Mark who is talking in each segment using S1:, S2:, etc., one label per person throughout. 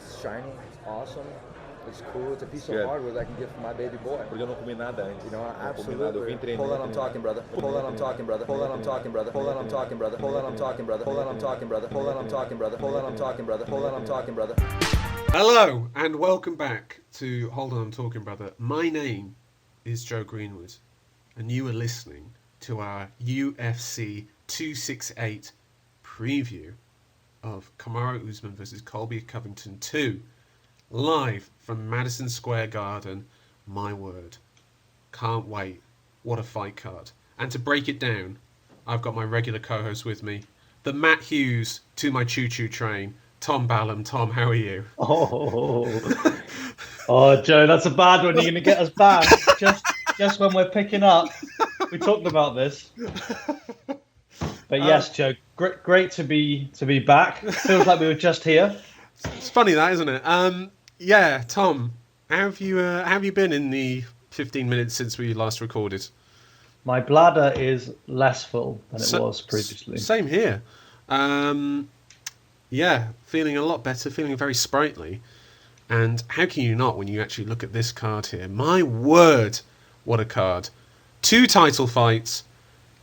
S1: It's shiny. It's awesome. It's cool. It's a piece
S2: Good.
S1: of hardware that I can give for my baby boy.
S2: Porque eu não comi nada antes.
S1: You know,
S2: Não comi nada. Eu vim
S1: absolutely.
S2: treinar.
S1: Hold on, I'm talking, brother. Hold on, I'm talking, brother. Hold on, I'm talking, brother. Hold on, I'm talking, brother. Hold on, I'm talking, brother. Hold on, I'm talking, brother. Hold on, I'm talking, brother. Hold on, I'm talking, brother. Hold on, I'm talking, brother.
S3: Hello and welcome back to Hold On I'm Talking Brother. My name is Joe Greenwood and you are listening to our UFC 268 preview of Kamaru Usman versus Colby Covington 2, live from Madison Square Garden. My word, can't wait. What a fight card. And to break it down, I've got my regular co-host with me, the Matt Hughes to my choo-choo train, Tom Ballum. Tom, how are you?
S4: Oh, Joe, that's a bad one. You're going to get us banned just when we're picking up. We talked about this. But yes, Joe, great to be back. Feels like we were just here.
S3: It's funny that, isn't it? Yeah, Tom, how have you been in the 15 minutes since we last recorded?
S4: My bladder is less full than it was previously.
S3: Same here. Yeah, feeling a lot better, feeling very sprightly. And how can you not when you actually look at this card here? My word, what a card. 2 title fights,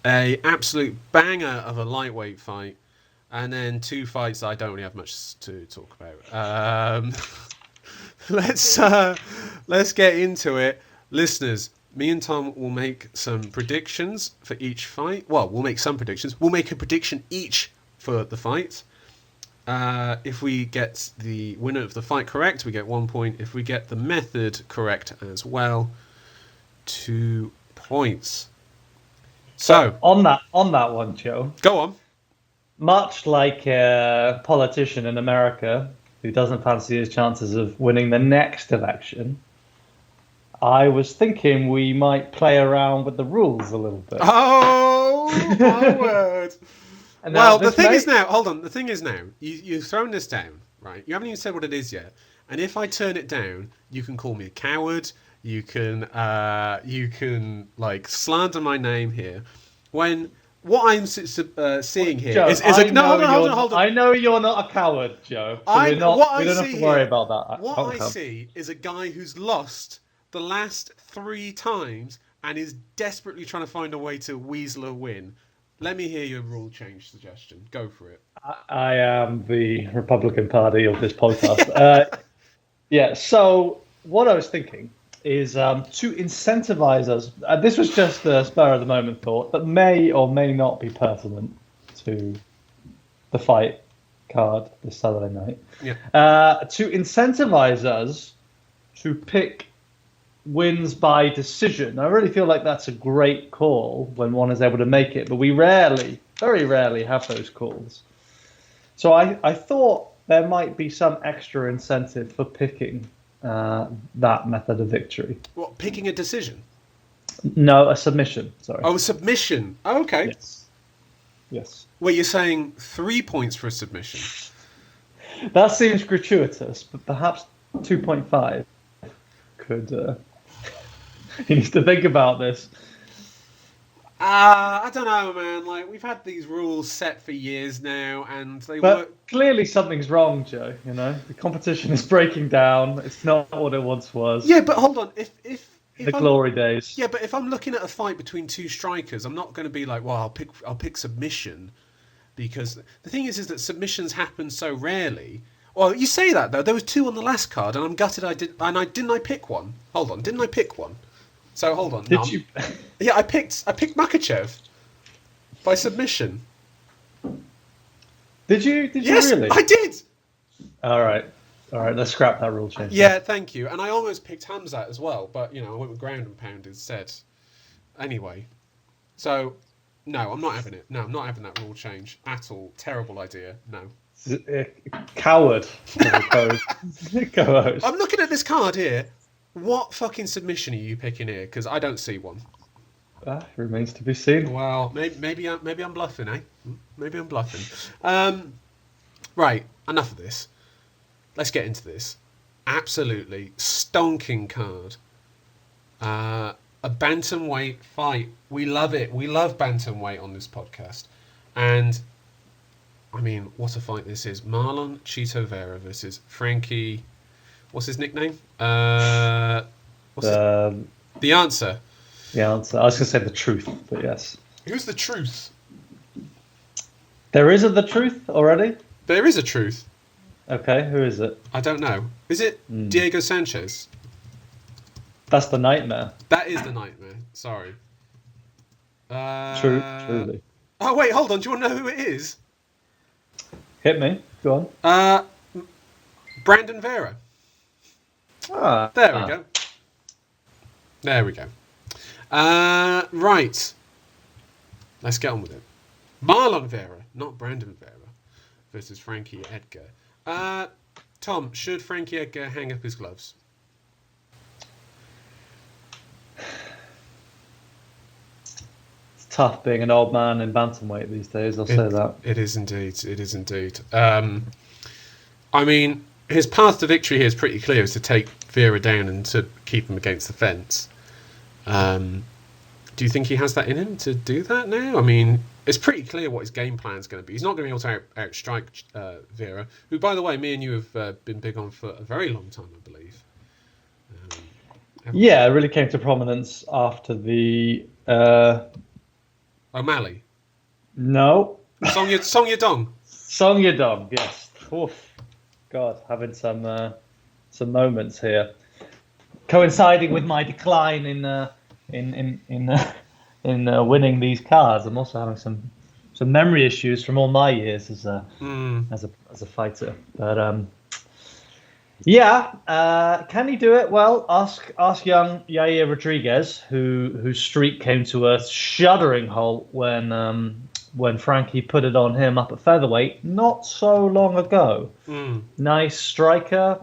S3: a absolute banger of a lightweight fight, and then 2 fights that I don't really have much to talk about. Let's get into it. Listeners, me and Tom will make some predictions for each fight. Well, we'll make some predictions. We'll make a prediction each for the fight. If we get the winner of the fight correct, we get 1 point. If we get the method correct as well, 2 points. So
S4: on that one, Joe.
S3: Go on.
S4: Much like a politician in America who doesn't fancy his chances of winning the next election, I was thinking we might play around with the rules a little bit.
S3: Oh, my word. Well, the thing is now, you've thrown this down, right? You haven't even said what it is yet. And if I turn it down, you can call me a coward. You can like slander my name here. When what I'm seeing here
S4: Joe,
S3: is a no. Hold on.
S4: I know you're not a coward, Joe. So we don't have to worry about that.
S3: What I see is a guy who's lost the last 3 times and is desperately trying to find a way to weasel a win. Let me hear your rule change suggestion. Go for it.
S4: I am the Republican Party of this podcast. Yeah, so what I was thinking is to incentivize us. This was just a spur of the moment thought that may or may not be pertinent to the fight card this Saturday night.
S3: Yeah.
S4: To incentivize us to pick wins by decision. I really feel like that's a great call when one is able to make it, but we very rarely have those calls. So I thought there might be some extra incentive for picking that method of victory.
S3: What, picking a decision?
S4: No, a submission. Sorry.
S3: Oh, a submission. Oh, okay.
S4: Yes.
S3: Well, you're saying 3 points for a submission.
S4: That seems gratuitous, but perhaps 2.5 could... He needs to think about this.
S3: I don't know, man. Like, we've had these rules set for years now, and they work.
S4: Clearly something's wrong, Joe. You know, the competition is breaking down. It's not what it once was.
S3: Yeah, but hold on. If
S4: the glory days.
S3: Yeah, but if I'm looking at a fight between 2 strikers, I'm not going to be like, well, I'll pick submission, because the thing is that submissions happen so rarely. Well, you say that though. There was 2 on the last card, and I'm gutted didn't I pick one? Hold on, didn't I pick one? So hold on.
S4: Did you?
S3: Yeah, I picked Makachev by submission.
S4: Did you?
S3: Yes,
S4: really?
S3: I did.
S4: All right. Let's scrap that rule change.
S3: Yeah, thank you. And I almost picked Hamzat as well, but I went with ground and pound instead. Anyway, so no, I'm not having it. No, I'm not having that rule change at all. Terrible idea. No.
S4: Coward. Co-host.
S3: I'm looking at this card here. What fucking submission are you picking here? Because I don't see one.
S4: Remains to be seen.
S3: Well, maybe I'm bluffing, eh? Maybe I'm bluffing. Right, enough of this. Let's get into this. Absolutely stonking card. A bantamweight fight. We love it. We love bantamweight on this podcast. And I mean, what a fight this is. Marlon Chito Vera versus Frankie... What's his nickname? The Answer.
S4: The Answer. I was going to say The Truth, but yes.
S3: Who's The Truth?
S4: There is a The Truth already?
S3: There is a Truth.
S4: Okay, who is it?
S3: I don't know. Is it Diego Sanchez?
S4: That's the Nightmare.
S3: That is the Nightmare. Sorry.
S4: Truly.
S3: Oh, wait, hold on. Do you want to know who it is?
S4: Hit me. Go on.
S3: Brandon Vera. There we go. There we go. Right. Let's get on with it. Marlon Vera, not Brandon Vera, versus Frankie Edgar. Tom, should Frankie Edgar hang up his gloves?
S4: It's tough being an old man in bantamweight these days, I'll say that.
S3: It is indeed. It is indeed. I mean, his path to victory here is pretty clear, is to take Vera down and to keep him against the fence. Do you think he has that in him to do that now? I mean, it's pretty clear what his game plan is going to be. He's not going to be able to outstrike Vera, who, by the way, me and you have been big on for a very long time, I believe.
S4: Yeah, it really came to prominence after the...
S3: O'Malley?
S4: No.
S3: Song Yadong?
S4: Song Yadong, yes. Oof. God, having some moments here. Coinciding with my decline in winning these cards, I'm also having some memory issues from all my years as a fighter. But can he do it? Well, ask young Yair Rodriguez, whose streak came to a shuddering halt when Frankie put it on him up at featherweight not so long ago. Nice striker,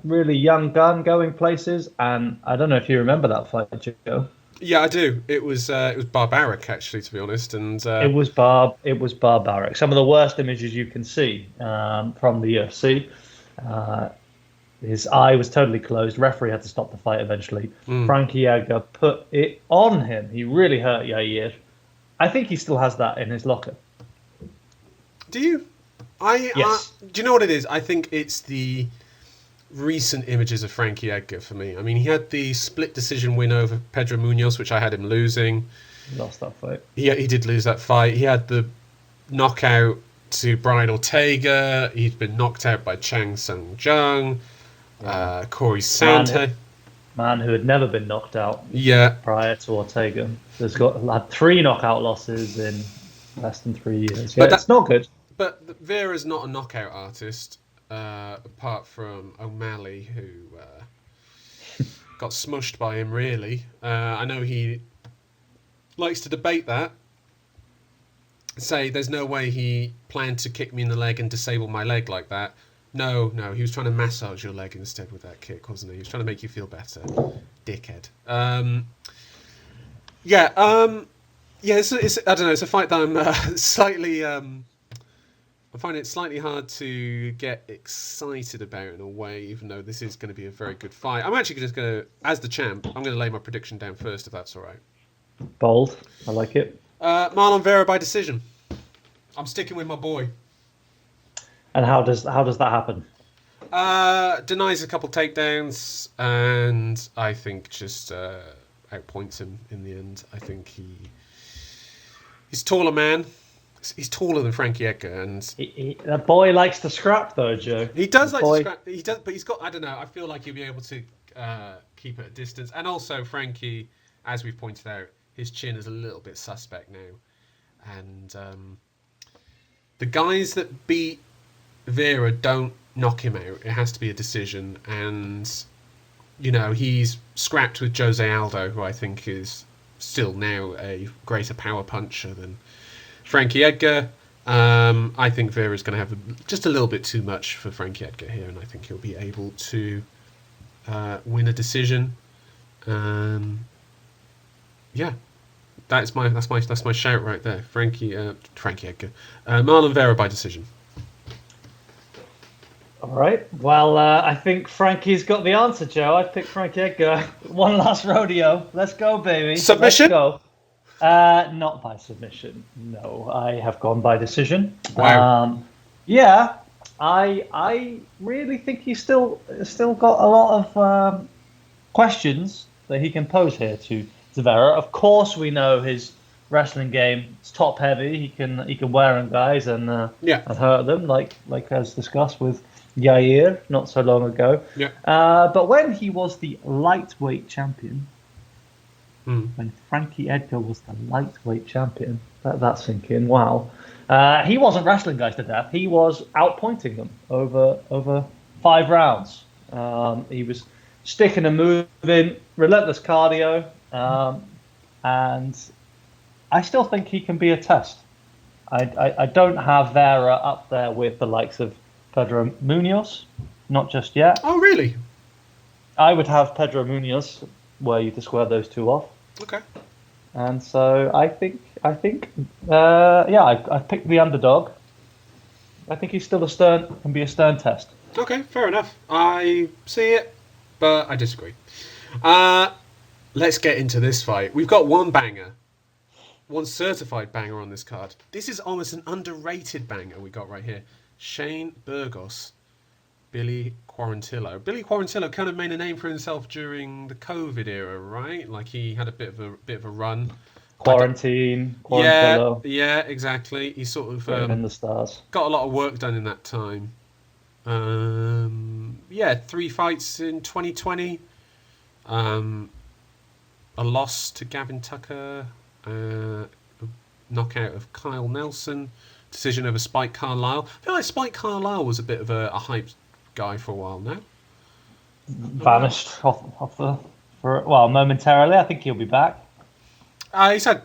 S4: really young gun, going places, and I don't know if you remember that fight, Joe.
S3: Yeah, I do. It was barbaric, actually, to be honest, and
S4: it was barbaric. Some of the worst images you can see from the UFC. His eye was totally closed. Referee had to stop the fight eventually. Frankie Edgar put it on him. He really hurt Yair. I think he still has that in his locker.
S3: Do you?
S4: Yes.
S3: Do you know what it is? I think it's the recent images of Frankie Edgar for me. I mean, he had the split decision win over Pedro Munoz, which I had him losing.
S4: Lost that fight.
S3: Yeah, he did lose that fight. He had the knockout to Brian Ortega. He'd been knocked out by Chang Sung Jung, Corey Sante.
S4: Man who had never been knocked out prior to Ortega. Had 3 knockout losses in less than 3 years. Yeah, that's not good.
S3: But Vera's not a knockout artist, apart from O'Malley, who got smushed by him, really. I know he likes to debate that. Say there's no way he planned to kick me in the leg and disable my leg like that. No, he was trying to massage your leg instead with that kick, wasn't he? He was trying to make you feel better. Dickhead. It's I don't know, it's a fight that I'm slightly... I find it slightly hard to get excited about in a way, even though this is going to be a very good fight. I'm actually just going to, as the champ, I'm going to lay my prediction down first, if that's all right.
S4: Bold. I like it.
S3: Marlon Vera by decision. I'm sticking with my boy.
S4: And how does that happen?
S3: Denies a couple takedowns, and I think just outpoints him in the end. I think he's taller man. He's taller than Frankie Edgar, and
S4: that boy likes to scrap, though, Joe.
S3: He does like to scrap. He does, but he's got. I don't know. I feel like he'll be able to keep it at a distance, and also Frankie, as we've pointed out, his chin is a little bit suspect now, and the guys that beat Vera don't knock him out. It has to be a decision, and he's scrapped with Jose Aldo, who I think is still now a greater power puncher than Frankie Edgar. I think Vera's going to have just a little bit too much for Frankie Edgar here, and I think he'll be able to win a decision. That's my shout right there. Frankie Edgar, Marlon Vera by decision.
S4: All right. Well, I think Frankie's got the answer, Joe. I picked Frankie Edgar. One last rodeo. Let's go, baby.
S3: Submission?
S4: Let's go. Not by submission. No, I have gone by decision.
S3: Wow.
S4: Yeah, I really think he's still got a lot of questions that he can pose here to Vera. Of course, we know his wrestling game is top heavy. He can wear on guys and hurt them, like as discussed with Yair not so long ago.
S3: Yeah.
S4: But when he was the lightweight champion, when Frankie Edgar was the lightweight champion, that's thinking, wow. He wasn't wrestling guys to death. He was outpointing them over 5 rounds. He was sticking and moving, relentless cardio, and I still think he can be a test. I don't have Vera up there with the likes of Pedro Munoz, not just yet.
S3: Oh, really?
S4: I would have Pedro Munoz where you to square those two off.
S3: Okay.
S4: And so I think, I picked the underdog. I think he's still can be a stern test.
S3: Okay, fair enough. I see it, but I disagree. Let's get into this fight. We've got one banger, one certified banger on this card. This is almost an underrated banger we got right here. Shane Burgos, Billy Quarantilo. Billy Quarantilo kind of made a name for himself during the COVID era, right? Like he had a bit of a run.
S4: Quarantilo.
S3: Yeah, exactly. He sort of
S4: in the stars.
S3: Got a lot of work done in that time. 3 fights in 2020. A loss to Gavin Tucker. A knockout of Kyle Nelson. Decision over Spike Carlisle. I feel like Spike Carlisle was a bit of a hype guy for a while now.
S4: Vanished momentarily. I think he'll be back.
S3: He's had,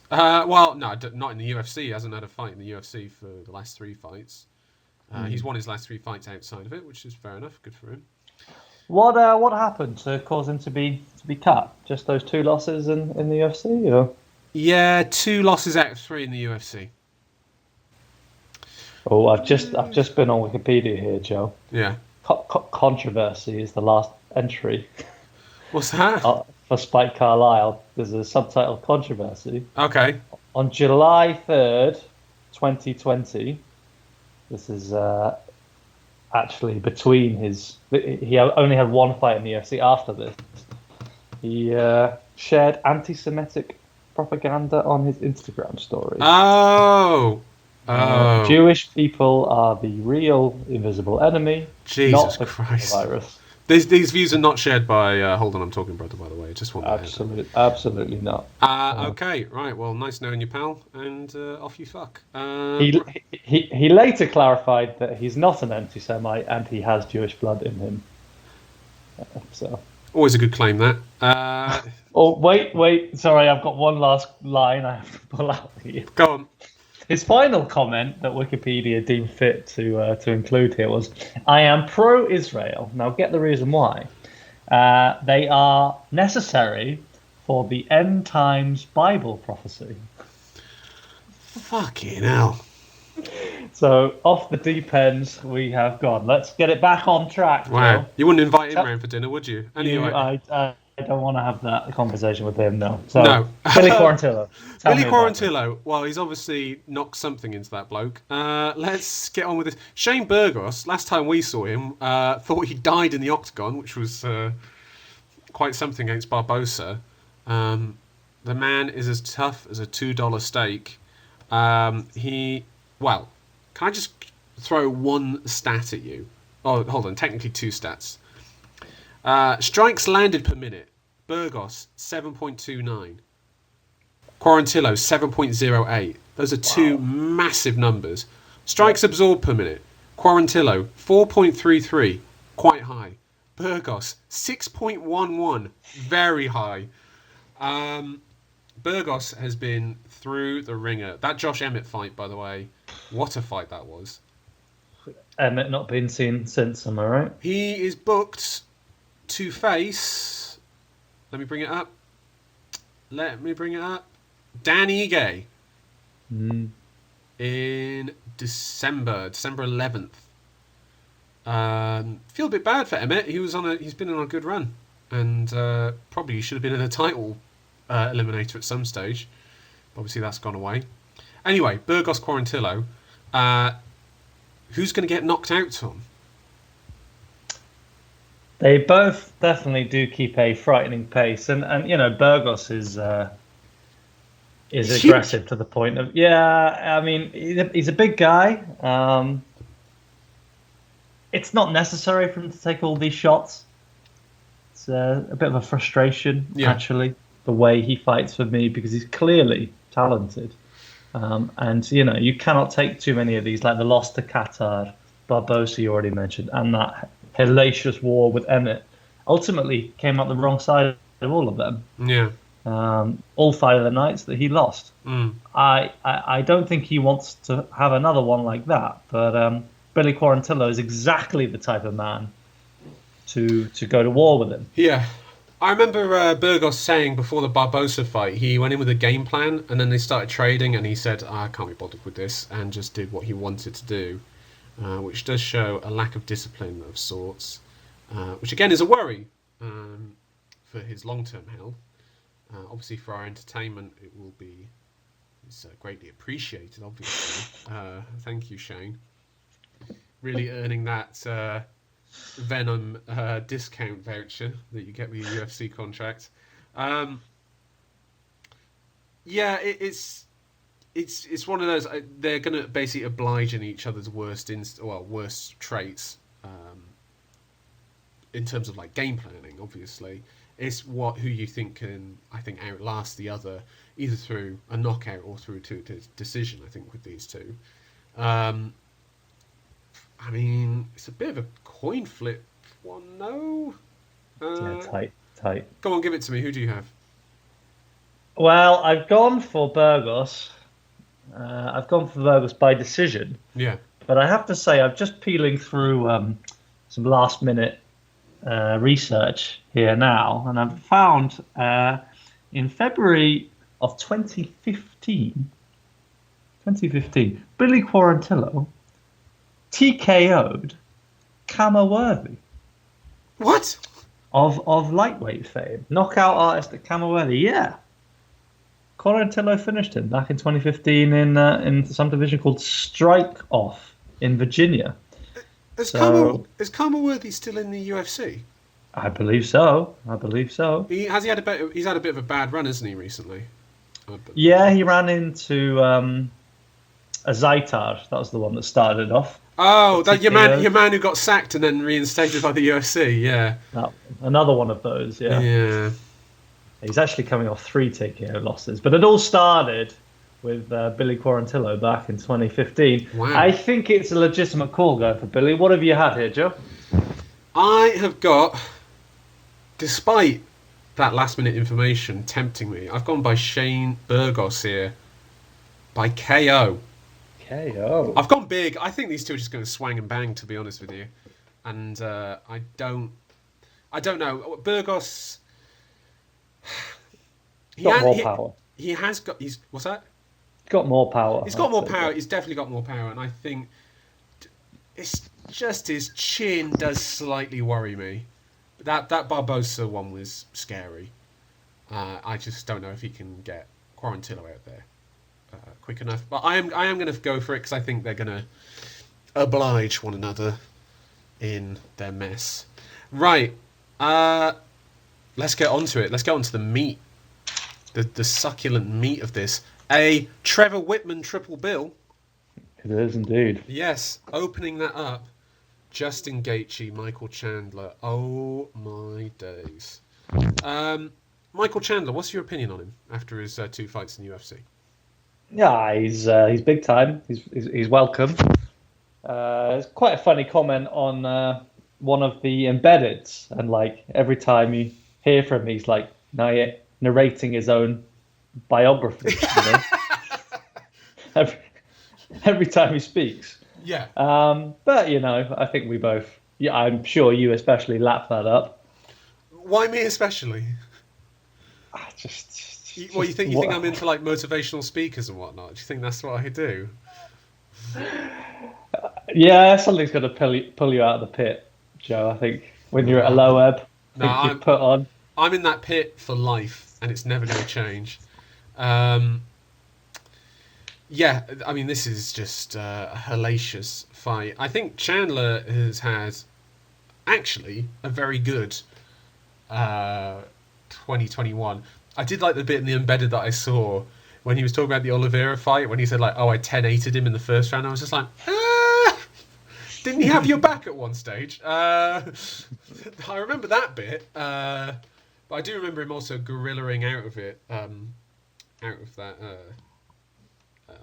S3: not in the UFC. He hasn't had a fight in the UFC for the last 3 fights. He's won his last 3 fights outside of it, which is fair enough. Good for him.
S4: What happened to cause him to be cut? Just those 2 losses in the UFC, or?
S3: Yeah, 2 losses out of 3 in the UFC.
S4: Oh, I've just been on Wikipedia here, Joe.
S3: Yeah.
S4: Controversy is the last entry.
S3: What's that?
S4: For Spike Carlisle, there's a subtitle controversy.
S3: Okay.
S4: On July 3rd, 2020, this is actually between he only had 1 fight in the UFC after this. He shared anti-Semitic propaganda on his Instagram story.
S3: Oh.
S4: Jewish people are the real invisible enemy.
S3: Jesus
S4: not the
S3: Christ.
S4: Virus.
S3: These views are not shared by Hold On, I'm Talking Brother, by the way. I just want to
S4: absolutely not.
S3: Okay, right. Well, nice knowing you, pal, and off you fuck.
S4: He later clarified that he's not an anti-Semite and he has Jewish blood in him. So
S3: always a good claim, that.
S4: Oh, wait. Sorry, I've got one last line I have to pull out here.
S3: Go on.
S4: His final comment that Wikipedia deemed fit to include here was, "I am pro-Israel." Now, get the reason why. They are necessary for the end times Bible prophecy.
S3: Fucking hell.
S4: So, off the deep ends we have gone. Let's get it back on track.
S3: Wow.
S4: Joe.
S3: You wouldn't invite him round for dinner, would you? Anyway.
S4: I don't want to have that conversation with him, no. So,
S3: no.
S4: Billy Quarantilo.
S3: Billy Quarantilo, well, he's obviously knocked something into that bloke. Let's get on with this. Shane Burgos, last time we saw him, thought he died in the octagon, which was quite something against Barbosa. The man is as tough as a $2 steak. Can I just throw one stat at you? Oh, hold on, technically 2 stats. Strikes landed per minute. Burgos, 7.29. Quarantillo, 7.08. Those are 2 massive numbers. Strikes absorbed per minute. Quarantillo, 4.33. Quite high. Burgos, 6.11. Very high. Burgos has been through the ringer. That Josh Emmett fight, by the way, what a fight that was.
S4: Emmett not been seen since, am I right?
S3: He is booked to face... Let me bring it up. Dan Ige. In December 11th. Feel a bit bad for Emmett. He's been on a good run, and probably should have been in a title eliminator at some stage. Obviously, that's gone away. Anyway, Burgos Quarantilo. Who's going to get knocked out, Tom?
S4: They both definitely do keep a frightening pace, and Burgos is aggressive to the point of I mean he's a big guy. It's not necessary for him to take all these shots. It's a bit of a frustration actually, the way he fights for me, because he's clearly talented. And you cannot take too many of these, like the loss to Qatar, Barbosa you already mentioned, and that hellacious war with Emmett. Ultimately came out the wrong side of all of them.
S3: Yeah.
S4: All 5 of the nights that he lost. I don't think he wants to have another one like that, but Billy Quarantillo is exactly the type of man to go to war with him.
S3: Yeah. I remember Burgos saying before the Barbosa fight, he went in with a game plan, and then they started trading, and he said, I can't be bothered with this, and just did what he wanted to do, which does show a lack of discipline of sorts, which again is a worry for his long-term health. Obviously, for our entertainment, it's greatly appreciated, obviously. Thank you, Shane. Really earning that Venom discount voucher that you get with your UFC contract. It's one of those. They're going to basically oblige in each other's worst traits in terms of like game planning. Obviously, it's who you think can outlast the other, either through a knockout or through to a decision. I think with these two. I mean, it's a bit of a coin flip one, no?
S4: Tight.
S3: Go on, give it to me. Who do you have?
S4: Well, I've gone for Burgos. I've gone for Burgos by decision.
S3: Yeah.
S4: But I have to say, I'm just peeling through some last-minute research here now, and I've found in February of 2015, Billy Quarantillo TKO'd Kamaru.
S3: What?
S4: Of lightweight fame. Knockout artist at Kamaru, yeah. Quarantillo finished him back in 2015 in some division called Strike Off in Virginia.
S3: Is Kamaru still in the UFC?
S4: I believe so.
S3: He's had a bit of a bad run, hasn't he, recently?
S4: Yeah, he ran into a Zaitar. That was the one that started it off.
S3: Oh, that your man who got sacked and then reinstated by the UFC, yeah.
S4: Another one of those, yeah.
S3: Yeah.
S4: He's actually coming off 3 TKO losses. But it all started with Billy Quarantillo back in 2015.
S3: Wow.
S4: I think it's a legitimate call going for Billy. What have you had here, Joe?
S3: I have got, despite that last-minute information tempting me, I've gone by Shane Burgos here, by KO.
S4: KO.
S3: I've gone big. I think these two are just going to swang and bang, to be honest with you. And I don't know. Burgos.
S4: Got more power.
S3: He has got. What's that?
S4: He's got more power.
S3: He's got more power. He's definitely got more power, and I think it's just his chin does slightly worry me. That Barbosa one was scary. I just don't know if he can get Quarantillo out there quick enough. But I am going to go for it because I think they're going to oblige one another in their mess. Right. Let's get on to it. Let's get on to the meat. The succulent meat of this. A Trevor Whitman triple bill.
S4: It is indeed.
S3: Yes. Opening that up. Justin Gaethje, Michael Chandler. Oh my days. Michael Chandler, what's your opinion on him after his 2 fights in the UFC?
S4: Yeah, he's big time. He's welcome. It's quite a funny comment on one of the embeddeds, and like every time you hear from him, he's like narrating his own biography. You know? every time he speaks.
S3: Yeah.
S4: But I think we both. Yeah, I'm sure you especially lap that up.
S3: Why me especially?
S4: You
S3: think I'm into like motivational speakers and whatnot? Do you think that's what I do?
S4: Yeah, something's going to pull you out of the pit, Joe. I think when you're at a low ebb, you put on.
S3: I'm in that pit for life, and it's never going to change. Yeah, I mean, this is just a hellacious fight. I think Chandler has had actually a very good 2021. I did like the bit in the embedded that I saw when he was talking about the Oliveira fight, when he said, like, oh, I 10-8'd him in the first round. I was just like, didn't he have your back at one stage? I remember that bit. But I do remember him also gorillaing out of it, out of that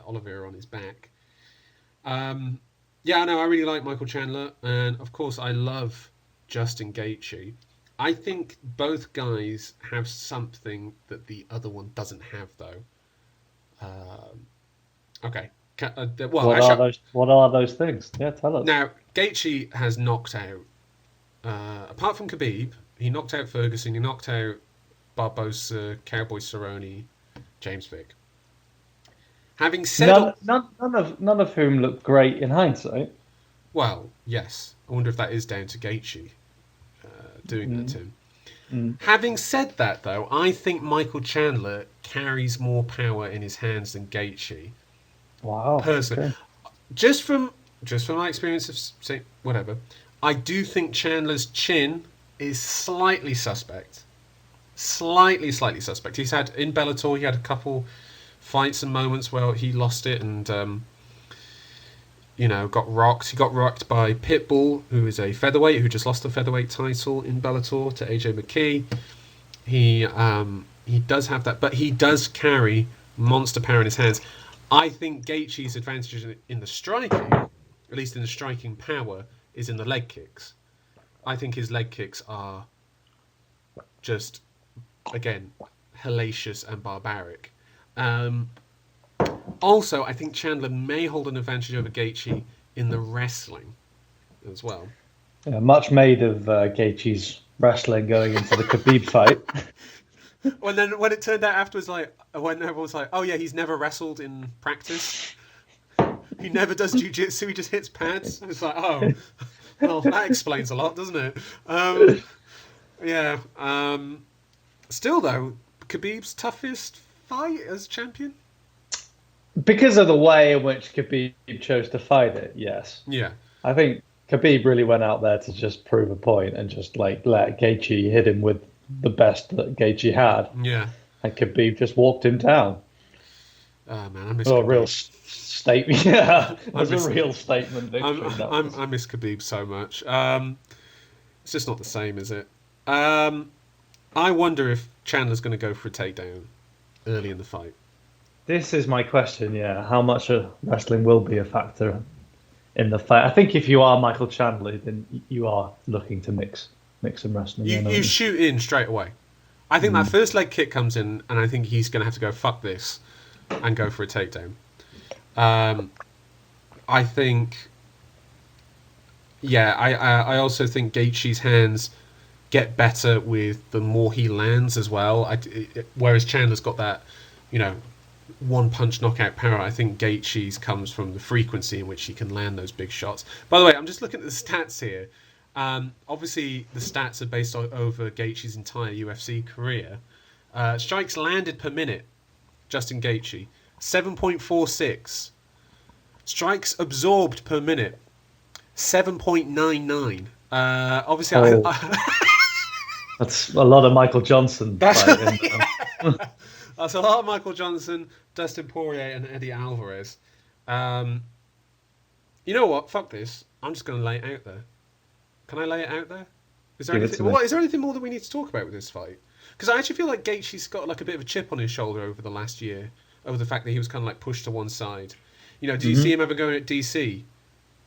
S3: Oliveira on his back. Yeah, no, I really like Michael Chandler, and of course I love Justin Gaethje. I think both guys have something that the other one doesn't have, though. Okay. Well,
S4: What are those things? Yeah, tell us.
S3: Now, Gaethje has knocked out, apart from Khabib, he knocked out Ferguson, he knocked out Barbosa, Cowboy Cerrone, James Vick. Having said
S4: none of whom look great in hindsight.
S3: Well, yes. I wonder if that is down to Gaethje doing that to him.
S4: Mm.
S3: Having said that, though, I think Michael Chandler carries more power in his hands than Gaethje.
S4: Wow.
S3: Personally,
S4: okay.
S3: just from my experience of whatever, I do think Chandler's chin is slightly suspect. Slightly suspect. He's had in Bellator, he had a couple fights and moments where he lost it and got rocked. He got rocked by Pitbull, who is a featherweight who just lost the featherweight title in Bellator to AJ McKee. He does have that, but he does carry monster power in his hands. I think Gaethje's advantage in the striking, at least in the striking power, is in the leg kicks. I think his leg kicks are just, again, hellacious and barbaric. Also, I think Chandler may hold an advantage over Gaethje in the wrestling as well.
S4: Yeah, much made of Gaethje's wrestling going into the Khabib fight.
S3: When it turned out afterwards, like when everyone was like, "Oh yeah, he's never wrestled in practice. He never does jiu-jitsu. He just hits pads." It's like, oh, well, that explains a lot, doesn't it? Yeah. Still though, Khabib's toughest fight as champion.
S4: Because of the way in which Khabib chose to fight it, yes.
S3: Yeah.
S4: I think Khabib really went out there to just prove a point and just like let Gaethje hit him with the best that Gaethje had.
S3: Yeah.
S4: And Khabib just walked him down.
S3: Oh man, I miss
S4: Khabib.
S3: Khabib.
S4: Real statement. Yeah, it was a real statement victory.
S3: I miss Khabib so much. It's just not the same, is it? I wonder if Chandler's going to go for a takedown early in the fight.
S4: This is my question, yeah. How much wrestling will be a factor in the fight? I think if you are Michael Chandler, then you are looking to mix some wrestling.
S3: You shoot in straight away. I think that first leg kick comes in, and I think he's going to have to go, fuck this, and go for a takedown. I think... Yeah, I also think Gaethje's hands get better with the more he lands as well. Whereas Chandler's got that, one-punch knockout power. I think Gaethje's comes from the frequency in which he can land those big shots. By the way, I'm just looking at the stats here. Obviously, the stats are based over Gaethje's entire UFC career. Strikes landed per minute, Justin Gaethje, 7.46. Strikes absorbed per minute, 7.99. Obviously,
S4: that's a lot of Michael Johnson.
S3: That's a lot of Michael Johnson, Dustin Poirier, and Eddie Alvarez. You know what? Fuck this. I'm just going to lay it out there. Can I lay it out there? Is there anything more that we need to talk about with this fight? Because I actually feel like Gaethje's got like a bit of a chip on his shoulder over the last year, over the fact that he was kind of like pushed to one side. Did you see him ever going at DC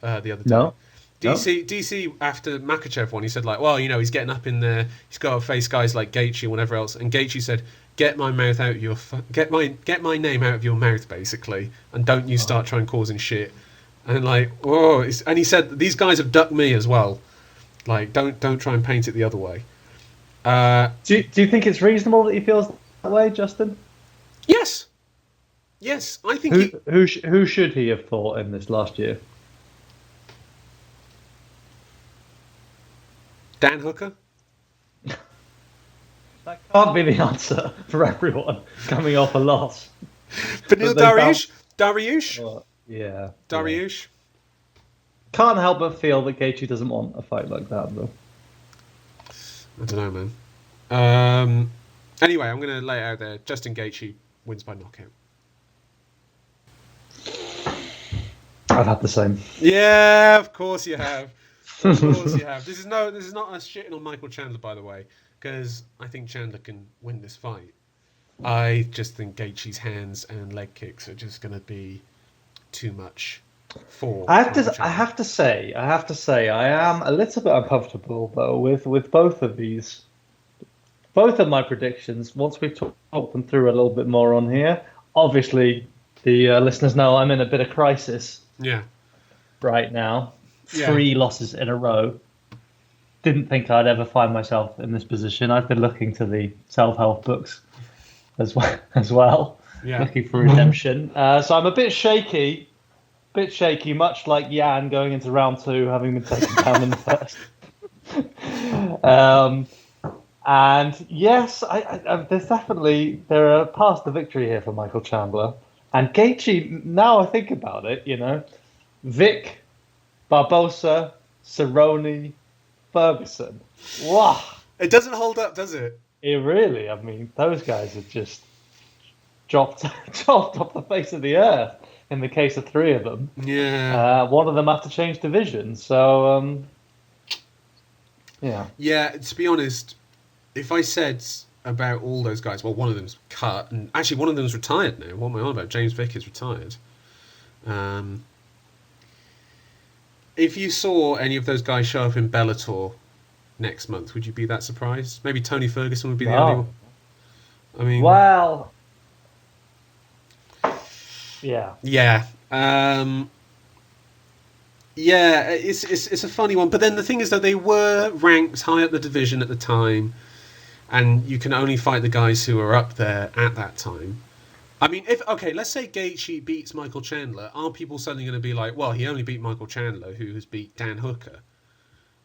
S3: the other day?
S4: No.
S3: DC after Makachev won, he said like, well, he's getting up in there. He's got to face guys like Gaethje and whatever else. And Gaethje said, "Get my mouth out your get my name out of your mouth, basically, and don't you start trying causing shit." And like, whoa! And he said, "These guys have ducked me as well. Like, don't try and paint it the other way."
S4: Do you think it's reasonable that he feels that way, Justin?
S3: Yes. I think
S4: who should he have fought in this last year?
S3: Dan Hooker.
S4: That can't be the answer for everyone coming off a loss.
S3: Beneil Dariush. Dariush?
S4: Yeah.
S3: Dariush?
S4: Can't help but feel that Gaethje doesn't want a fight like that, though.
S3: I don't know, man. Anyway, I'm going to lay it out there. Justin Gaethje wins by knockout.
S4: I've had the same.
S3: Yeah, of course you have. Of course you have. This is not us shitting on Michael Chandler, by the way, because I think Chandler can win this fight. I just think Gaethje's hands and leg kicks are just going to be too much for.
S4: I have to say, I am a little bit uncomfortable though with both of these. Both of my predictions, once we've talked them through a little bit more on here, obviously the listeners know I'm in a bit of crisis.
S3: Yeah.
S4: Right now, 3 losses in a row. Didn't think I'd ever find myself in this position. I've been looking to the self-help books as well, looking for redemption. So I'm a bit shaky, much like Jan going into round 2, having been taken down in the first. And yes, there are paths to victory here for Michael Chandler. And Gaethje, now I think about it, Vic, Barbosa, Cerrone, Ferguson. Wow.
S3: It doesn't hold up, does it?
S4: It really, those guys have just dropped off the face of the earth in the case of 3 of them.
S3: Yeah.
S4: One of them had to change division, so, yeah.
S3: Yeah, to be honest, if I said about all those guys, well, one of them's cut, and actually one of them's retired now. What am I on about? James Vick is retired. If you saw any of those guys show up in Bellator next month, would you be that surprised? Maybe Tony Ferguson would be the only one.
S4: Well, yeah.
S3: Yeah. Yeah, it's a funny one. But then the thing is that they were ranked high up the division at the time, and you can only fight the guys who are up there at that time. Let's say Gaethje beats Michael Chandler. Are people suddenly going to be like, well, he only beat Michael Chandler, who has beat Dan Hooker?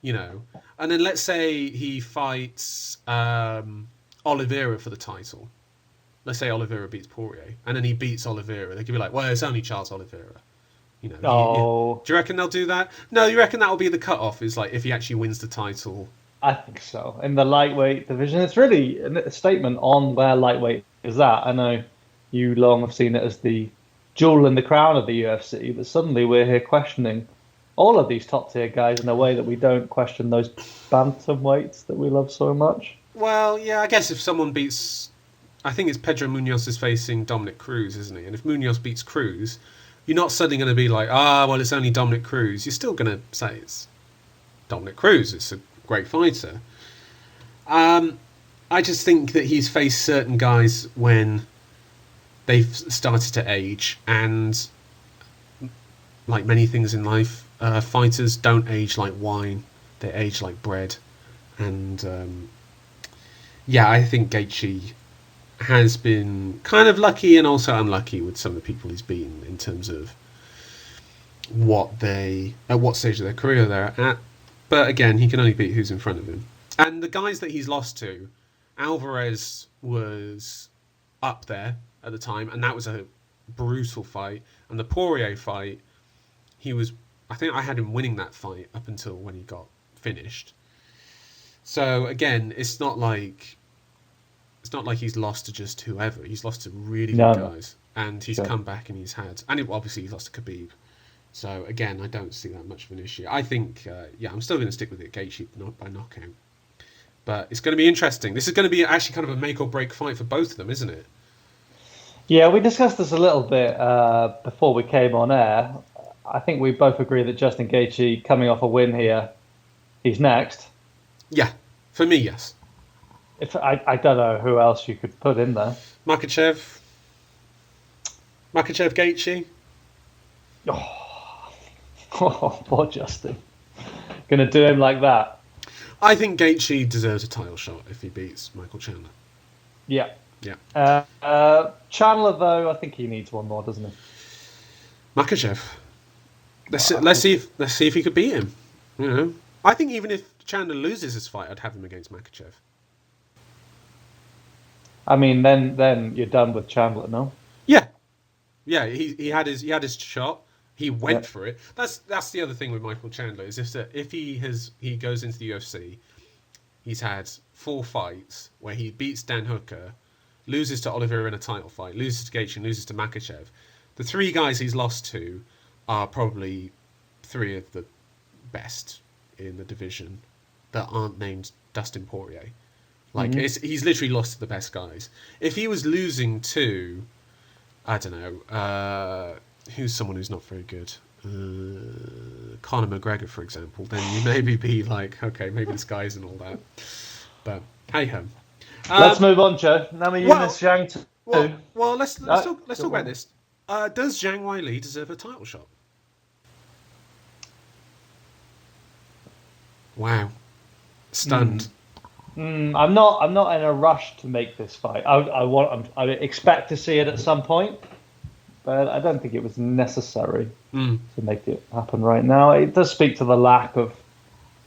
S3: And then let's say he fights Oliveira for the title. Let's say Oliveira beats Poirier, and then he beats Oliveira. They could be like, well, it's only Charles Oliveira. Do you reckon they'll do that? No, you reckon that will be the cutoff? Is like if he actually wins the title?
S4: I think so. In the lightweight division, it's really a statement on where lightweight is at. I know you long have seen it as the jewel in the crown of the UFC, but suddenly we're here questioning all of these top tier guys in a way that we don't question those bantamweights that we love so much.
S3: Well, yeah, I guess if someone beats, I think it's Pedro Munoz is facing Dominic Cruz, isn't he? And if Munoz beats Cruz, you're not suddenly going to be like, well, it's only Dominic Cruz. You're still going to say it's Dominic Cruz. It's a great fighter. I just think that he's faced certain guys when they've started to age, and like many things in life, fighters don't age like wine; they age like bread. And I think Gaethje has been kind of lucky and also unlucky with some of the people he's beaten in terms of at what stage of their career they're at. But again, he can only beat who's in front of him. And the guys that he's lost to, Alvarez was up there at the time, and that was a brutal fight. And the Poirier fight, I think I had him winning that fight up until when he got finished. So again, it's not like he's lost to just whoever. He's lost to really good guys, and he's come back and he's obviously he's lost to Khabib. So again, I don't see that much of an issue. I think, I'm still going to stick with it, Gaethje, not by knockout. But it's going to be interesting. This is going to be actually kind of a make or break fight for both of them, isn't it?
S4: Yeah, we discussed this a little bit before we came on air. I think we both agree that Justin Gaethje, coming off a win here, he's next.
S3: Yeah, for me, yes.
S4: I don't know who else you could put in there.
S3: Makhachev, Gaethje.
S4: Oh, poor Justin. Gonna do him like that.
S3: I think Gaethje deserves a title shot if he beats Michael Chandler.
S4: Yeah.
S3: Yeah.
S4: Chandler, though, I think he needs one more, doesn't he?
S3: Makhachev. Let's see if he could beat him. I think even if Chandler loses his fight, I'd have him against Makhachev.
S4: I mean, then you're done with Chandler, no?
S3: Yeah. Yeah, he had his shot. He went for it. That's the other thing with Michael Chandler is if he goes into the UFC, he's had 4 fights where he beats Dan Hooker, loses to Oliveira in a title fight, loses to Gaethje, and loses to Makhachev. The 3 guys he's lost to are probably 3 of the best in the division that aren't named Dustin Poirier. Like he's literally lost to the best guys. If he was losing to, I don't know, who's someone who's not very good, Conor McGregor, for example, then you maybe be like, okay, maybe this guy isn't all that. But hey ho.
S4: Let's move on, Joe. Namajunas Zhang 2.
S3: Well, let's talk about this. Does Zhang Weili deserve a title shot? Wow, stunned.
S4: I'm not in a rush to make this fight. I expect to see it at some point, but I don't think it was necessary to make it happen right now. It does speak to the lack of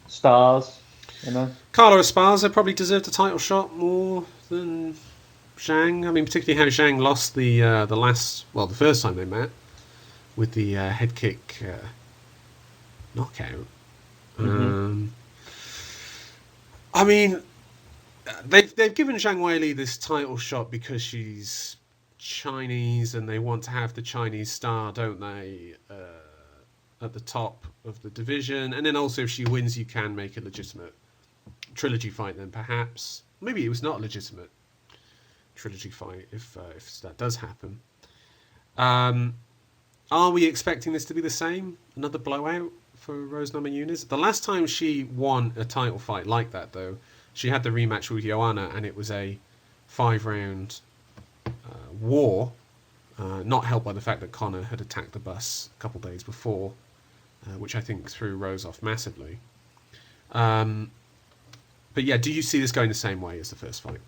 S4: stars, you know.
S3: Carlo Esparza probably deserved a title shot more than Zhang. I mean, particularly how Zhang lost the first time they met with the head kick knockout. I mean, they've given Zhang Weili this title shot because she's Chinese and they want to have the Chinese star, don't they, at the top of the division. And then also if she wins, you can make a legitimate trilogy fight then perhaps. Maybe it was not a legitimate trilogy fight if that does happen. Are we expecting this to be the same? Another blowout for Rose Namajunas? The last time she won a title fight like that, though, she had the rematch with Joanna, and it was a 5-round war, not helped by the fact that Conor had attacked the bus a couple of days before, which I think threw Rose off massively. But yeah, do you see this going the same way as the first fight?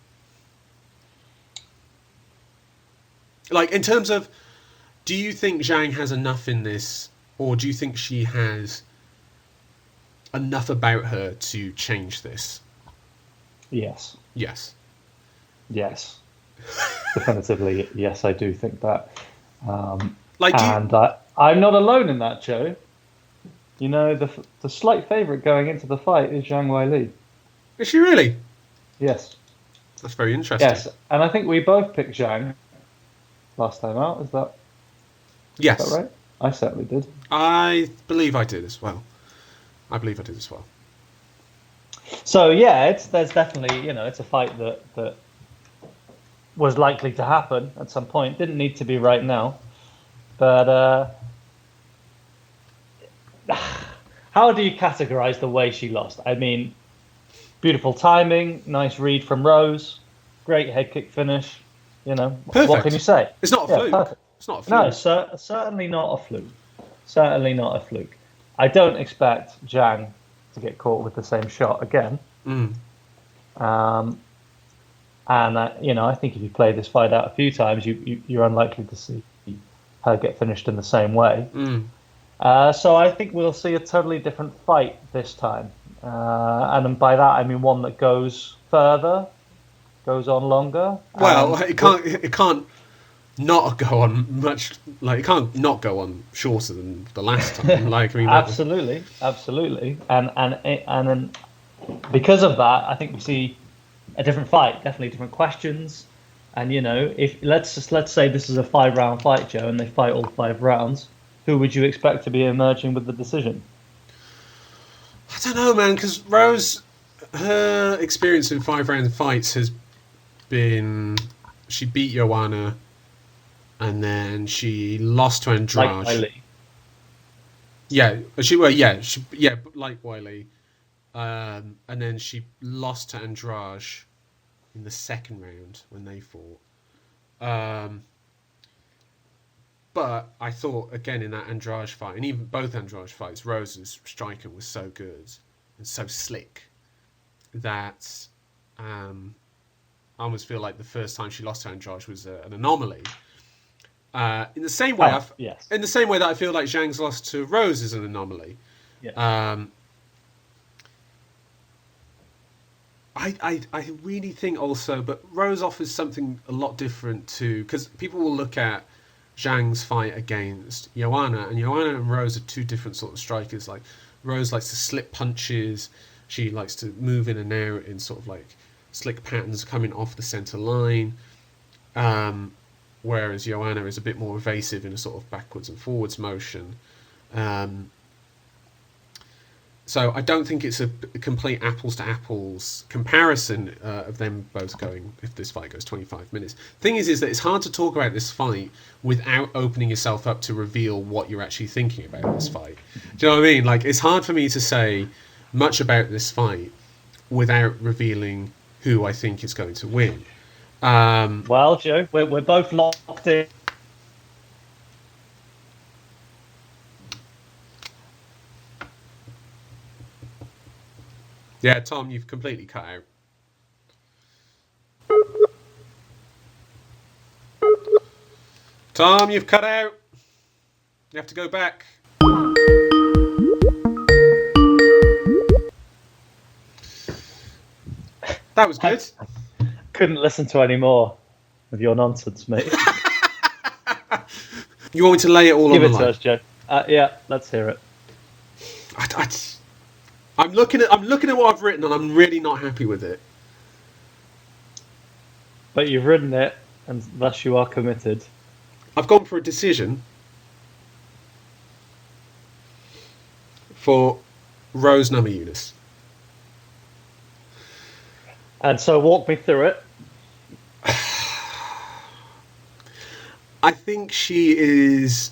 S3: Like, in terms of, do you think Zhang has enough in this, or do you think she has enough about her to change this?
S4: Yes.
S3: Yes.
S4: Yes. Definitively, yes, I do think that. I'm not alone in that, Joe. You know, the slight favourite going into the fight is Zhang Weili.
S3: Is she really?
S4: Yes.
S3: That's very interesting.
S4: Yes, and I think we both picked Zhang last time out. Is that right? I certainly did.
S3: I believe I did as well.
S4: So yeah, there's definitely, you know, it's a fight that was likely to happen at some point. Didn't need to be right now, but how do you categorize the way she lost? I mean, beautiful timing, nice read from Rose, great head kick finish. You know,
S3: perfect.
S4: What can you say?
S3: It's not a fluke.
S4: Perfect.
S3: It's not a fluke.
S4: No, certainly not a fluke. Certainly not a fluke. I don't expect Zhang to get caught with the same shot again. You know, I think if you play this fight out a few times, you're unlikely to see her get finished in the same way. So I think we'll see a totally different fight this time. And by that I mean one that goes further, goes on longer.
S3: Well, it can't not go on much. Like, it can't not go on shorter than the last time. Like, I mean,
S4: absolutely, and because of that, I think we see a different fight, definitely different questions. And you know, if let's say this is a 5-round fight, Joe, and they fight all 5 rounds, who would you expect to be emerging with the decision?
S3: I don't know, man, because Rose, her experience in 5-round fights has been, she beat Joanna, and then she lost to Andrade.
S4: Like Weili.
S3: Like Weili. And then she lost to Andrade in the second round when they fought. But I thought, again, in that Andrade fight, and even both Andrade fights, Rose's striking was so good and so slick that I almost feel like the first time she lost to Andrade was an anomaly. In the same way, in the same way that I feel like Zhang's loss to Rose is an anomaly.
S4: Yeah.
S3: I really think also, but Rose offers something a lot different too, because people will look at Zhang's fight against Joanna, and Joanna and Rose are two different sort of strikers. Like, Rose likes to slip punches, she likes to move in and out in sort of like slick patterns coming off the center line, whereas Joanna is a bit more evasive in a sort of backwards and forwards motion. So I don't think it's a complete apples to apples comparison of them both going, if this fight goes 25 minutes. Thing is that it's hard to talk about this fight without opening yourself up to reveal what you're actually thinking about this fight. Do you know what I mean? Like, it's hard for me to say much about this fight without revealing who I think is going to win.
S4: Well, Joe, we're both locked in.
S3: Yeah, Tom, you've completely cut out. Tom, you've cut out. You have to go back. That was good.
S4: Couldn't listen to any more of your nonsense, mate.
S3: You want me to lay it all
S4: Give
S3: on
S4: it
S3: the
S4: to
S3: line?
S4: us, Joe. Yeah, let's hear it.
S3: I'm looking at what I've written, and I'm really not happy with it.
S4: But you've written it, and thus you are committed.
S3: I've gone for a decision for Rose Namajunas.
S4: And so walk me through it.
S3: I think she is...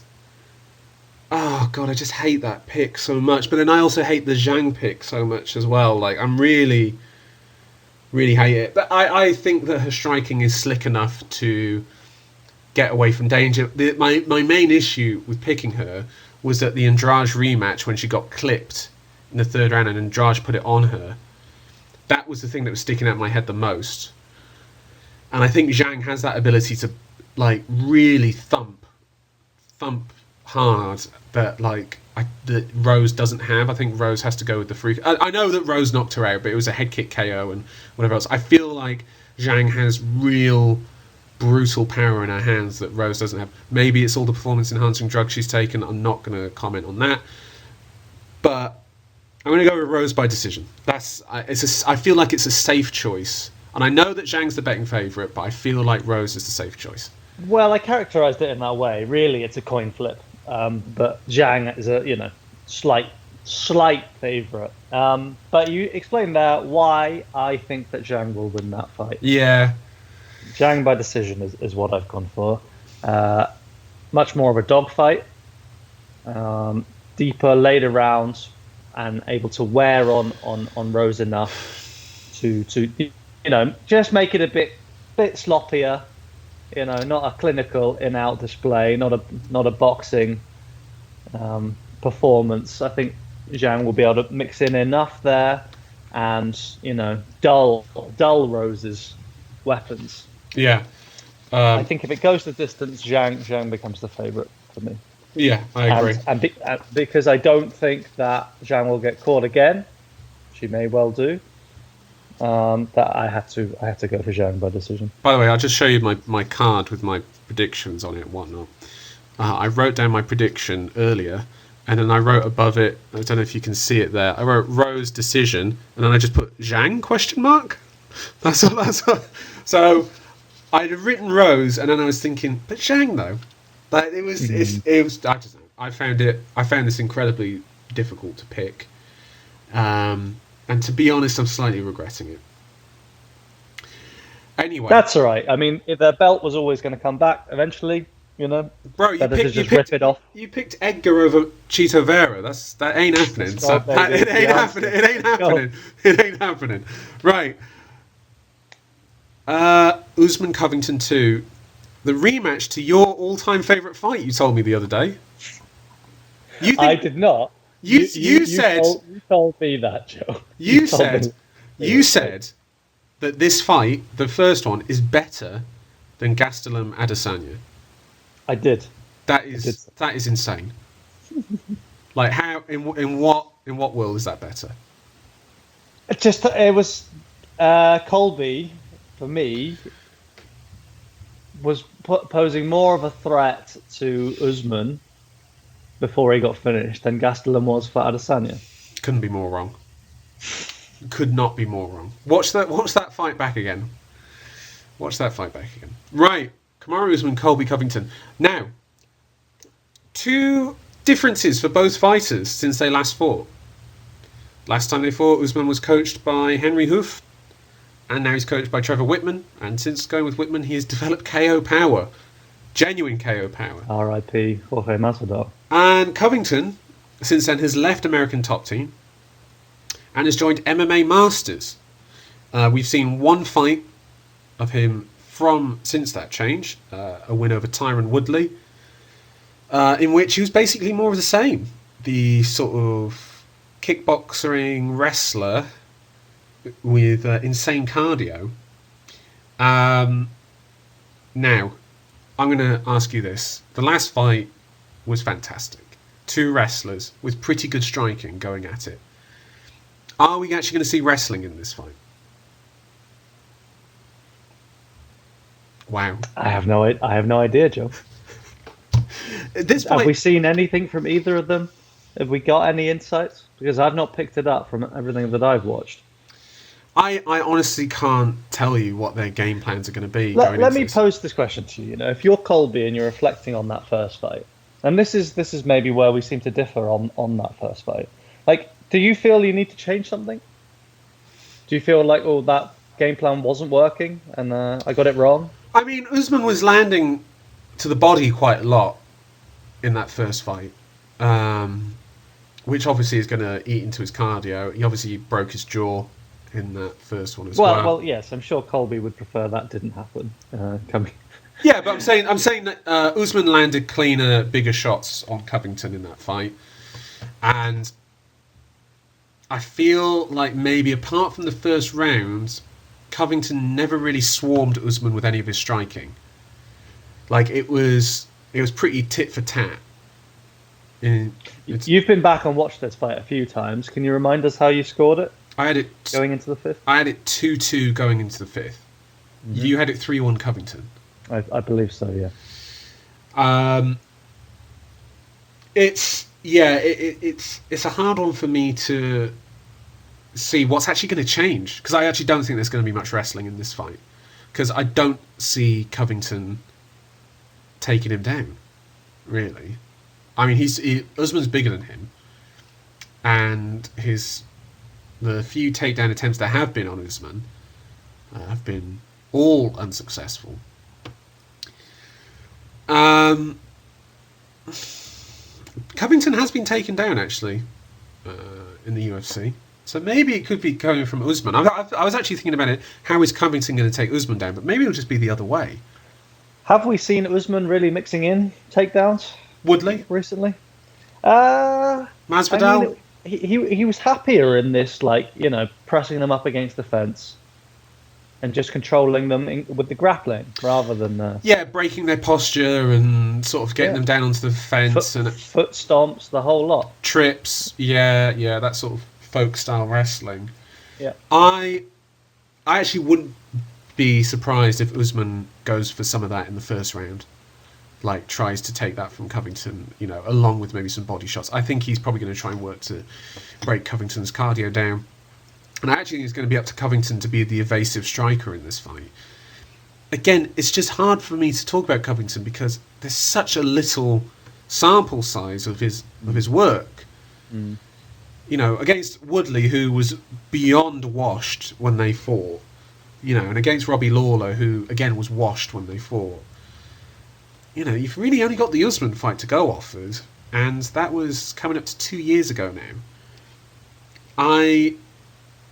S3: Oh, God, I just hate that pick so much. But then I also hate the Zhang pick so much as well. Like, I'm really, really hate it. But I think that her striking is slick enough to get away from danger. My main issue with picking her was that the Andrade rematch, when she got clipped in the third round and Andrade put it on her, that was the thing that was sticking out in my head the most. And I think Zhang has that ability to, like, really thump hard that, like, that Rose doesn't have. I think Rose has to go with the free... I know that Rose knocked her out, but it was a head kick KO and whatever else. I feel like Zhang has real brutal power in her hands that Rose doesn't have. Maybe it's all the performance-enhancing drugs she's taken. I'm not going to comment on that. But I'm going to go with Rose by decision. I feel like it's a safe choice. And I know that Zhang's the betting favourite, but I feel like Rose is the safe choice.
S4: Well, I characterised it in that way. Really, it's a coin flip. But Zhang is a, slight favourite. But you explained there why I think that Zhang will win that fight.
S3: Yeah.
S4: Zhang by decision is what I've gone for. Much more of a dogfight. Deeper, later rounds, and able to wear on Rose enough to just make it a bit sloppier. Not a clinical in-out display, not a boxing performance. I think Zhang will be able to mix in enough there, and dull Rose's weapons.
S3: Yeah.
S4: I think if it goes the distance, Zhang becomes the favourite for me.
S3: Yeah, I agree.
S4: And because I don't think that Zhang will get caught again, she may well do. That I have to go for Zhang by decision.
S3: By the way, I'll just show you my card with my predictions on it and whatnot. I wrote down my prediction earlier, and then I wrote above it, I don't know if you can see it there, I wrote Rose decision, and then I just put Zhang ? That's all. So I'd have written Rose, and then I was thinking, but Zhang though? Like, it was I don't know. I found this incredibly difficult to pick. And to be honest, I'm slightly regretting it. Anyway,
S4: that's all right. I mean, if their belt was always going to come back eventually,
S3: bro, you
S4: rip it off.
S3: You picked Edgar over Chito Vera. That ain't happening. So it ain't happening. It ain't happening. It ain't happening. Right. Usman Covington 2, the rematch to your all-time favourite fight. You told me the other day.
S4: I did not.
S3: You said
S4: you told me that, Joe.
S3: You said that this fight, the first one, is better than Gastelum Adesanya.
S4: I did.
S3: That is insane. Like, how in what world is that better?
S4: It was Colby for me was posing more of a threat to Usman before he got finished than Gastelum was for Adesanya.
S3: Couldn't be more wrong. Could not be more wrong. Watch that fight back again. Right, Kamaru Usman, Colby Covington. Now, two differences for both fighters since they last fought. Last time they fought, Usman was coached by Henry Hoof, and now he's coached by Trevor Whitman. And since going with Whitman, he has developed KO power. Genuine KO power.
S4: R.I.P. Jorge Masvidal.
S3: And Covington, since then, has left American Top Team and has joined MMA Masters. We've seen one fight of him since that change, a win over Tyron Woodley, in which he was basically more of the same. The sort of kickboxing wrestler with insane cardio. Now, I'm going to ask you this. The last fight was fantastic. Two wrestlers with pretty good striking going at it. Are we actually going to see wrestling in this fight? Wow.
S4: I have no idea, Joe. Have we seen anything from either of them? Have we got any insights? Because I've not picked it up from everything that I've watched.
S3: I honestly can't tell you what their game plans are going to be.
S4: Let me pose this question to you. If you're Colby and you're reflecting on that first fight, and this is maybe where we seem to differ on that first fight. Like, do you feel you need to change something? Do you feel like, that game plan wasn't working and I got it wrong?
S3: I mean, Usman was landing to the body quite a lot in that first fight, which obviously is going to eat into his cardio. He obviously broke his jaw in that first one as well.
S4: Well, yes, I'm sure Colby would prefer that didn't happen.
S3: Yeah, but I'm saying that Usman landed cleaner, bigger shots on Covington in that fight, and I feel like maybe apart from the first round, Covington never really swarmed Usman with any of his striking. Like it was pretty tit for tat.
S4: You've been back and watched this fight a few times. Can you remind us how you scored it?
S3: I had it
S4: going into the fifth.
S3: I had it 2-2 going into the fifth. Mm-hmm. You had it 3-1 Covington.
S4: I believe so. Yeah.
S3: It's a hard one for me to see what's actually going to change, because I actually don't think there's going to be much wrestling in this fight, because I don't see Covington taking him down, really. I mean, Usman's bigger than him, and the few takedown attempts that have been on Usman have been all unsuccessful. Covington has been taken down, actually, in the UFC. So maybe it could be coming from Usman. I was actually thinking about it. How is Covington going to take Usman down? But maybe it'll just be the other way.
S4: Have we seen Usman really mixing in takedowns?
S3: Woodley?
S4: Recently?
S3: Masvidal?
S4: I mean, he was happier in this, pressing them up against the fence and just controlling them with the grappling rather than...
S3: breaking their posture and sort of getting them down onto the fence.
S4: Foot stomps, the whole lot.
S3: Trips, that sort of folk-style wrestling.
S4: Yeah.
S3: I actually wouldn't be surprised if Usman goes for some of that in the first round. Like, tries to take that from Covington, along with maybe some body shots. I think he's probably going to try and work to break Covington's cardio down. And I actually think it's going to be up to Covington to be the evasive striker in this fight. Again, it's just hard for me to talk about Covington because there's such a little sample size of his work.
S4: Mm.
S3: Against Woodley, who was beyond washed when they fought, and against Robbie Lawler, who, again, was washed when they fought. You've really only got the Usman fight to go off of, and that was coming up to 2 years ago now. I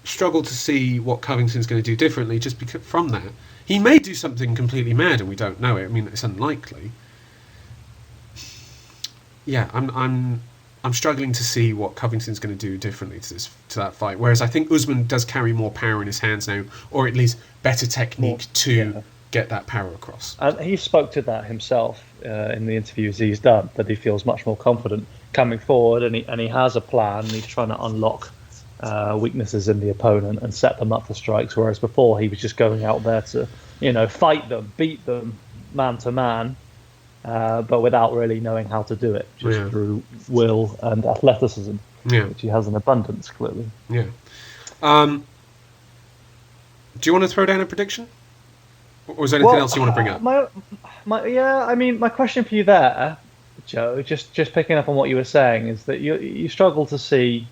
S3: struggle to see what Covington's going to do differently just because from that. He may do something completely mad and we don't know it. I mean, it's unlikely. Yeah, I'm struggling to see what Covington's going to do differently to that fight. Whereas I think Usman does carry more power in his hands now, or at least better technique get that power across.
S4: And he spoke to that himself in the interviews he's done, that he feels much more confident coming forward, and he has a plan, and he's trying to unlock weaknesses in the opponent and set them up for strikes, whereas before he was just going out there to fight them, beat them, man to man, but without really knowing how to do it, just through will and athleticism, which he has in abundance, clearly.
S3: Yeah. Do you want to throw down a prediction? Or is there anything else you want to bring up?
S4: My question for you there, Joe, just picking up on what you were saying, is that you struggle to see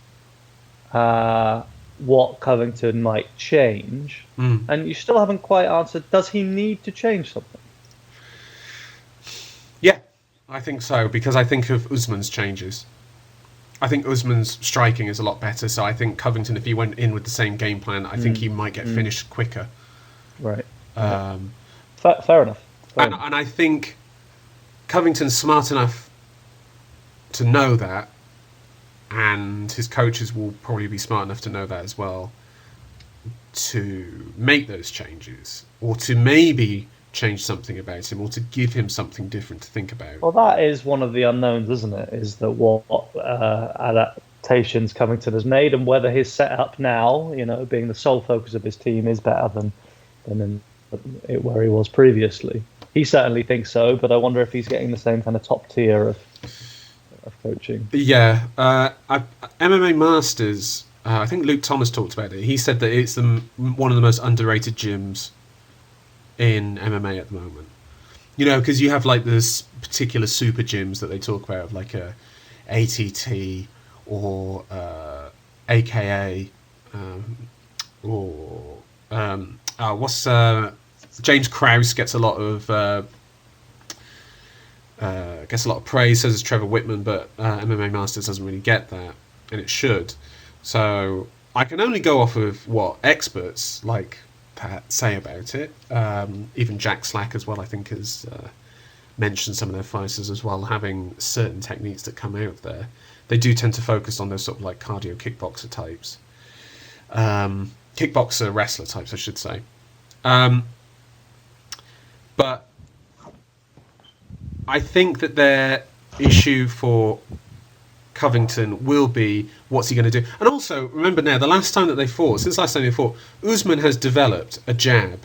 S4: what Covington might change, and you still haven't quite answered, does he need to change something?
S3: Yeah, I think so, because I think of Usman's changes. I think Usman's striking is a lot better, so I think Covington, if he went in with the same game plan, I think he might get finished quicker.
S4: Right.
S3: Fair enough. And I think Covington's smart enough to know that, and his coaches will probably be smart enough to know that as well, to make those changes, or to maybe change something about him, or to give him something different to think about.
S4: Well, that is one of the unknowns, isn't it? Is that what adaptations Covington has made, and whether his setup now, being the sole focus of his team, is better than where he was previously. He certainly thinks so, but I wonder if he's getting the same kind of top tier of coaching.
S3: Yeah, MMA Masters. I think Luke Thomas talked about it. He said that it's one of the most underrated gyms in MMA at the moment. Because you have like this particular super gyms that they talk about, like a ATT or AKA, or James Krause gets a lot of praise, so does Trevor Whitman, but MMA Masters doesn't really get that, and it should. So I can only go off of what experts like Pat say about it. Even Jack Slack as well, I think, has mentioned some of their fighters as well having certain techniques that come out there. They do tend to focus on those sort of like cardio kickboxer types, kickboxer wrestler types, I should say. But I think that their issue for Covington will be, what's he going to do? And also, remember now, since last time they fought, Usman has developed a jab,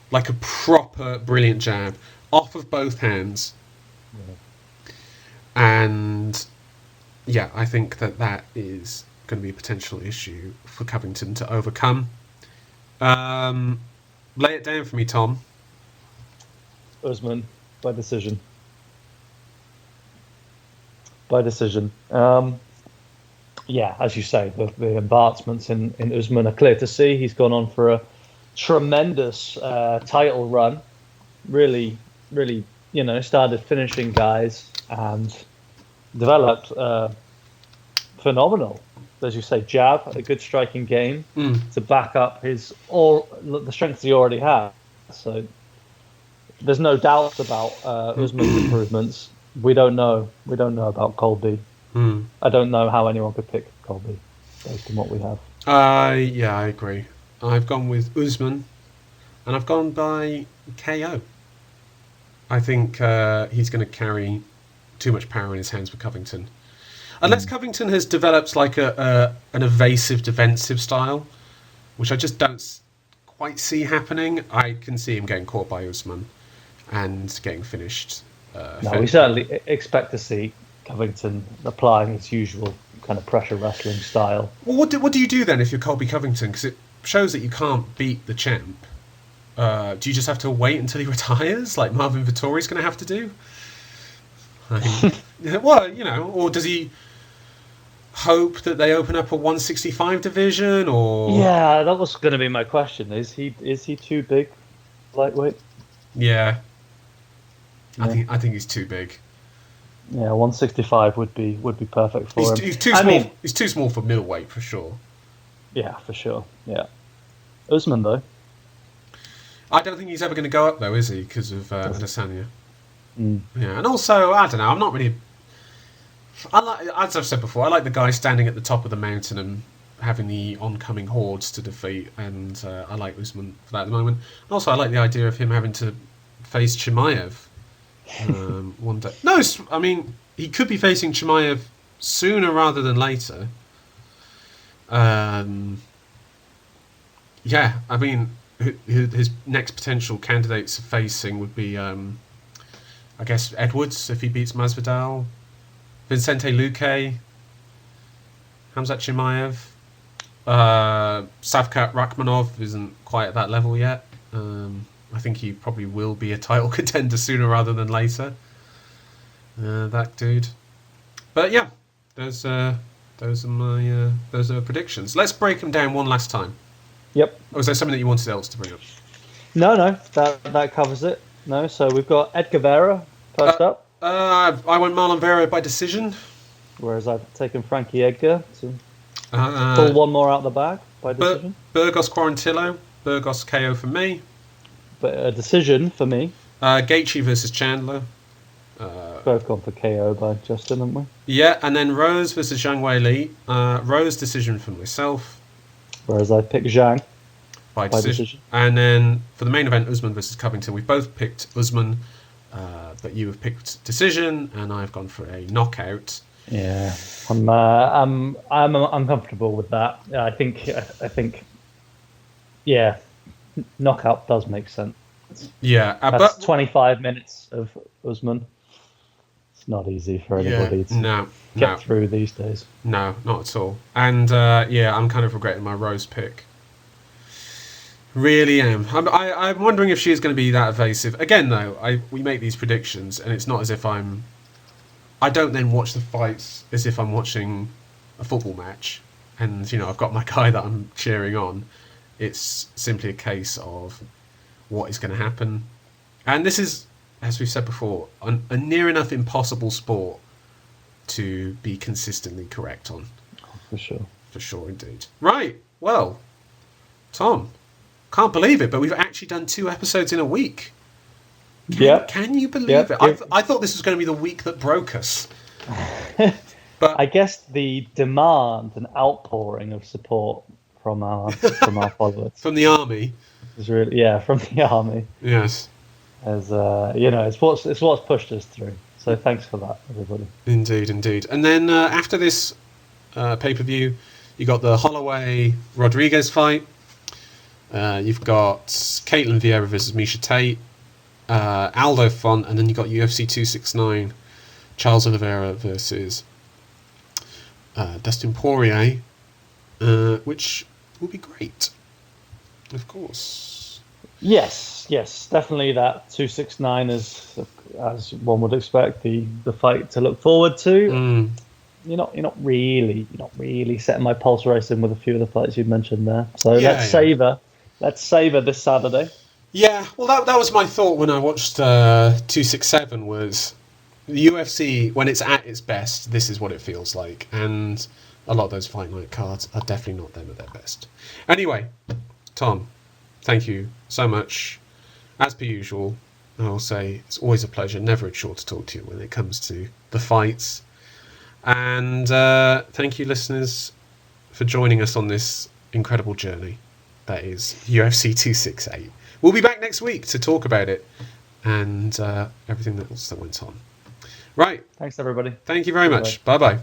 S3: like a proper brilliant jab, off of both hands. Yeah. And yeah, I think that is going to be a potential issue for Covington to overcome. Lay it down for me, Tom.
S4: Usman, by decision. As you say, the advancements in Usman are clear to see. He's gone on for a tremendous title run. Really, started finishing guys and developed phenomenal, as you say, jab, a good striking game to back up the strengths he already has. So there's no doubt about Usman's improvements. We don't know about Colby. I don't know how anyone could pick Colby based on what we have.
S3: Yeah, I agree. I've gone with Usman, and I've gone by KO. I think he's going to carry too much power in his hands for Covington. Unless Covington has developed like an evasive defensive style, which I just don't quite see happening. I can see him getting caught by Usman and getting finished.
S4: We certainly expect to see Covington applying his usual kind of pressure wrestling style.
S3: Well, what do you do then if you're Colby Covington? Because it shows that you can't beat the champ. Do you just have to wait until he retires, like Marvin Vettori's going to have to do? Or does he hope that they open up a 165 division? Or
S4: yeah, that was going to be my question. Is he too big, lightweight?
S3: Yeah. I think he's too big.
S4: Yeah, 165 would be perfect for him.
S3: He's too small. He's too small for middleweight for sure.
S4: Yeah, for sure. Yeah, Usman though.
S3: I don't think he's ever going to go up though, is he? Because of Adesanya. Yeah, and also I don't know. I'm not really. As I've said before, I like the guy standing at the top of the mountain and having the oncoming hordes to defeat, and I like Usman for that at the moment. And also, I like the idea of him having to face Chimaev. One day. No, I mean he could be facing Chimaev sooner rather than later. Yeah, I mean who his next potential candidates facing would be, I guess, Edwards if he beats Masvidal, Vicente Luque, Hamzat Chimaev, Savkat Rakhmonov isn't quite at that level yet. I think he probably will be a title contender sooner rather than later. That dude. But yeah, those are my predictions. Let's break them down one last time.
S4: Yep.
S3: Or was there something that you wanted else to bring up?
S4: No, that covers it. No, so we've got Edgar Vera first up.
S3: I went Marlon Vera by decision.
S4: Whereas I've taken Frankie Edgar to pull one more out the bag by decision.
S3: Burgos Quarantilo. Burgos KO for me.
S4: But a decision for me.
S3: Gaethje versus Chandler.
S4: Both gone for KO by Justin, haven't we?
S3: Yeah, and then Rose versus Zhang Weili. Rose decision for myself.
S4: Whereas I picked Zhang
S3: By decision. And then for the main event, Usman versus Covington. We both picked Usman, but you have picked decision, and I've gone for a knockout.
S4: Yeah, I'm uncomfortable with that. I think, yeah, knockout does make sense.
S3: Yeah,
S4: that's 25 minutes of Usman. It's not easy for anybody to get through these days. No,
S3: not at all. And I'm kind of regretting my Rose pick. Really am. I'm wondering if she is going to be that evasive. Again, though, we make these predictions, and it's not as if I don't then watch the fights as if I'm watching a football match, and I've got my guy that I'm cheering on. It's simply a case of what is going to happen, and this is, as we've said before, a near enough impossible sport to be consistently correct on.
S4: For sure. For
S3: sure, indeed. Right. Well, Tom, can't believe it, but we've actually done 2 episodes in a week. Can you believe it? I thought this was going to be the week that broke us. But
S4: I guess the demand and outpouring of support from our followers,
S3: from the army,
S4: is really from the army.
S3: Yes,
S4: as it's what's pushed us through. So thanks for that, everybody.
S3: Indeed. And then after this pay-per-view, you got the Holloway Rodriguez fight. You've got Caitlin Vieira versus Miesha Tate. Aldo Font, and then you got UFC 269, Charles Oliveira versus Dustin Poirier, which will be great, of course. Yes,
S4: definitely that 269 is, as one would expect, the fight to look forward to. You're not really setting my pulse racing with a few of the fights you mentioned there. So let's savor this Saturday.
S3: Yeah, well, that was my thought when I watched 267, was the UFC, when it's at its best, this is what it feels like. And a lot of those fight night cards are definitely not them at their best. Anyway, Tom, thank you so much. As per usual, I'll say it's always a pleasure, never a chore to talk to you when it comes to the fights. And thank you, listeners, for joining us on this incredible journey that is UFC 268. We'll be back next week to talk about it and everything else that went on. Right.
S4: Thanks, everybody.
S3: Thank you very much. Bye-bye.